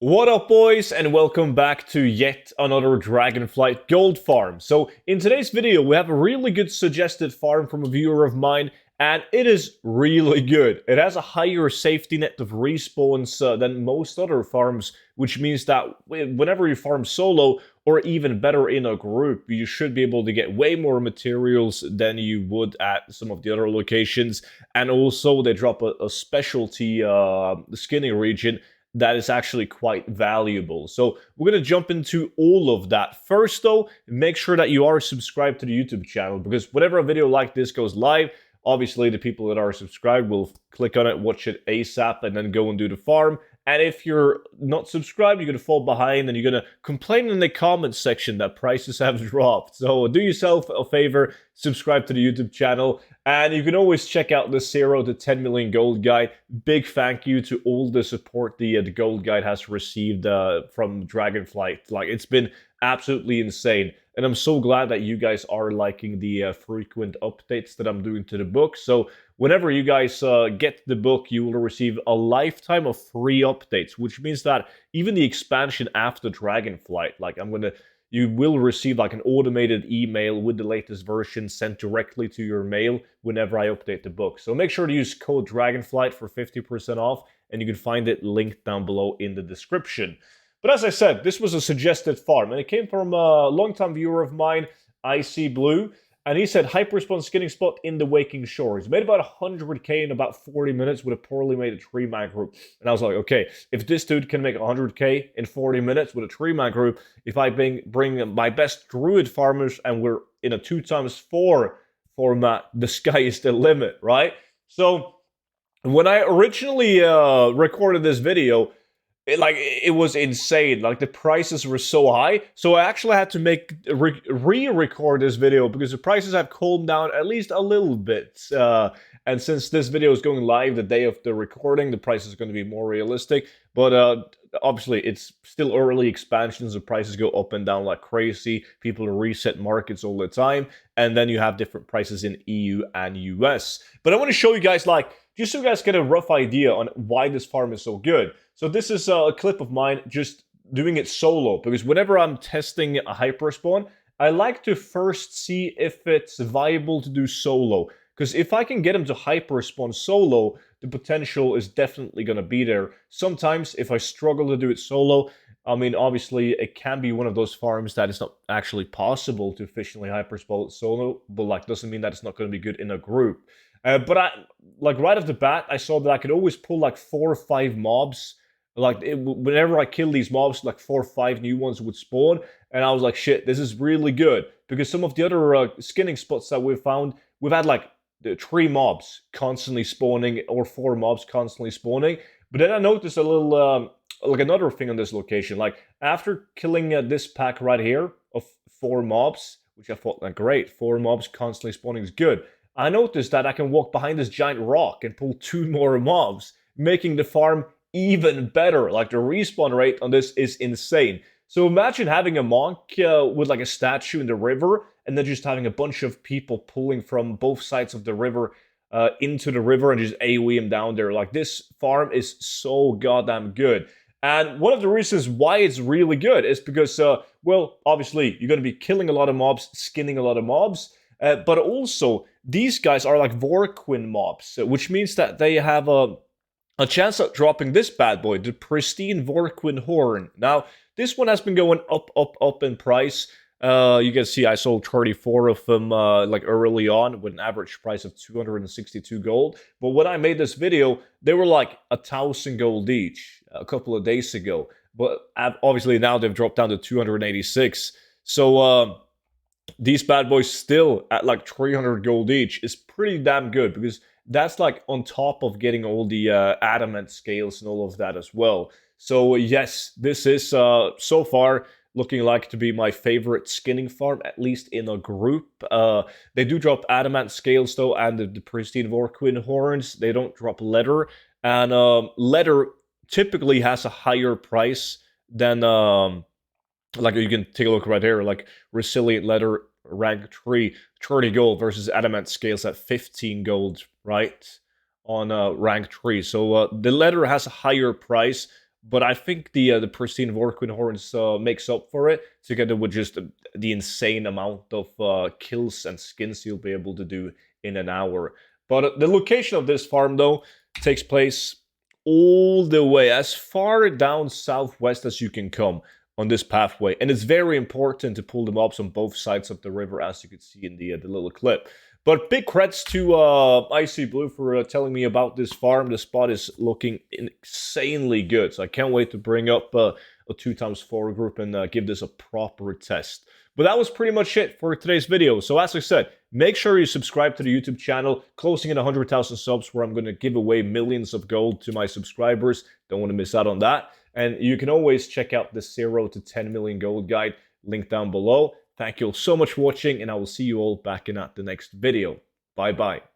What up, boys, and welcome back to yet another Dragonflight Goldfarm. So, in today's video, we have a really good suggested farm from a viewer of mine, and it is really good. It has a higher safety net of respawns than most other farms, which means that whenever you farm solo, or even better in a group, you should be able to get way more materials than you would at some of the other locations. And also, they drop a specialty skinning region that is actually quite valuable. So we're going to jump into all of that. First though, make sure that you are subscribed to the YouTube channel, because whenever a video like this goes live, obviously the people that are subscribed will click on it, watch it ASAP, and then go and do the farm. And if you're not subscribed, you're going to fall behind and you're going to complain in the comments section that prices have dropped. So do yourself a favor, subscribe to the YouTube channel, and you can always check out the 0 to 10 million gold guide. Big thank you to all the support the gold guide has received from Dragonflight. Like, it's been absolutely insane. And I'm so glad that you guys are liking the frequent updates that I'm doing to the book. So whenever you guys get the book, you will receive a lifetime of free updates, which means that even the expansion after Dragonflight, you will receive like an automated email with the latest version sent directly to your mail whenever I update the book. So make sure to use code Dragonflight for 50% off, and you can find it linked down below in the description. But as I said, this was a suggested farm, and it came from a longtime viewer of mine, IC Blue, and he said hyperspawn skinning spot in the Waking Shores. Made about 100k in about 40 minutes with a poorly made 3-man group. And I was like, okay, if this dude can make 100k in 40 minutes with a 3-man group, if I bring my best druid farmers and we're in a 2x4 format, the sky is the limit, right? So when I originally recorded this video, it was insane. Like, the prices were so high, so I actually had to re-record this video because the prices have calmed down at least a little bit. And since this video is going live the day of the recording, the price is going to be more realistic. But obviously, it's still early expansions. The prices go up and down like crazy. People reset markets all the time, and then you have different prices in EU and US. But I want to show you guys, like, just so you guys get a rough idea on why this farm is so good. So this is a clip of mine just doing it solo, because whenever I'm testing a hyperspawn, I like to first see if it's viable to do solo. Because if I can get him to hyperspawn solo, the potential is definitely going to be there. Sometimes, if I struggle to do it solo, I mean, obviously, it can be one of those farms that it's not actually possible to efficiently hyperspawn solo, but like, doesn't mean that it's not going to be good in a group. But right off the bat, I saw that I could always pull like 4 or 5 mobs. Whenever I kill these mobs, like 4 or 5 new ones would spawn, and I was like, shit, this is really good. Because some of the other skinning spots that we've found, we've had like 3 mobs constantly spawning, or 4 mobs constantly spawning. But then I noticed a little, like, another thing on this location. Like, after killing this pack right here of 4 mobs, which I thought, like, great, 4 mobs constantly spawning is good. I noticed that I can walk behind this giant rock and pull 2 more mobs, making the farm even better. Like, the respawn rate on this is insane. So imagine having a monk with like a statue in the river, and then just having a bunch of people pulling from both sides of the river into the river and just AoE him down there. Like, this farm is so goddamn good. And one of the reasons why it's really good is because, well, obviously, you're going to be killing a lot of mobs, skinning a lot of mobs, but also, these guys are like Vorquin mobs, which means that they have a chance of dropping this bad boy, the pristine Vorquin Horn. Now, this one has been going up in price. You can see I sold 34 of them like early on with an average price of 262 gold. But when I made this video, they were like 1,000 gold each a couple of days ago. But obviously now they've dropped down to 286. So these bad boys still at like 300 gold each is pretty damn good, because that's like on top of getting all the adamant scales and all of that as well. So yes, this is so far looking like to be my favorite skinning farm, at least in a group. They do drop adamant scales though, and the pristine Vorquin horns. They don't drop leather, and leather typically has a higher price than like, you can take a look right here, like resilient leather rank 3, 30 gold versus adamant scales at 15 gold, right? On rank 3. So the leather has a higher price. But I think the pristine Vorkwin horns makes up for it, together with just the insane amount of kills and skins you'll be able to do in an hour. But the location of this farm, though, takes place all the way as far down southwest as you can come on this pathway. And it's very important to pull the mobs on both sides of the river, as you can see in the little clip. But big creds to Icy Blue for telling me about this farm. The spot is looking insanely good. So I can't wait to bring up a 2x4 group and give this a proper test. But that was pretty much it for today's video. So as I said, make sure you subscribe to the YouTube channel. Closing in 100,000 subs, where I'm going to give away millions of gold to my subscribers. Don't want to miss out on that. And you can always check out the 0 to 10 million gold guide, link down below. Thank you all so much for watching, and I will see you all back in at the next video. Bye-bye.